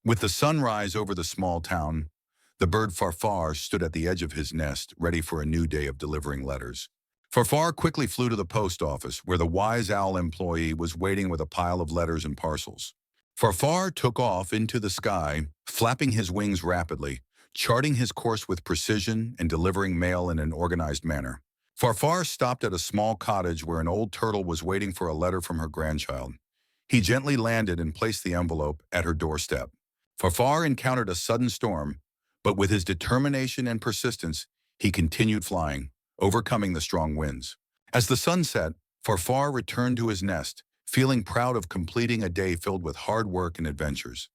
With the sunrise over the small town, the bird Farfar stood at the edge of his nest, ready for a new day of delivering letters. Farfar quickly flew to the post office, where the wise owl employee was waiting with a pile of letters and parcels. Farfar took off into the sky, flapping his wings rapidly, charting his course with precision and delivering mail in an organized manner. Farfar stopped at a small cottage where an old turtle was waiting for a letter from her grandchild. He gently landed and placed the envelope at her doorstep. Farfar encountered a sudden storm, but with his determination and persistence, he continued flying, overcoming the strong winds. As the sun set, Farfar returned to his nest, feeling proud of completing a day filled with hard work and adventures.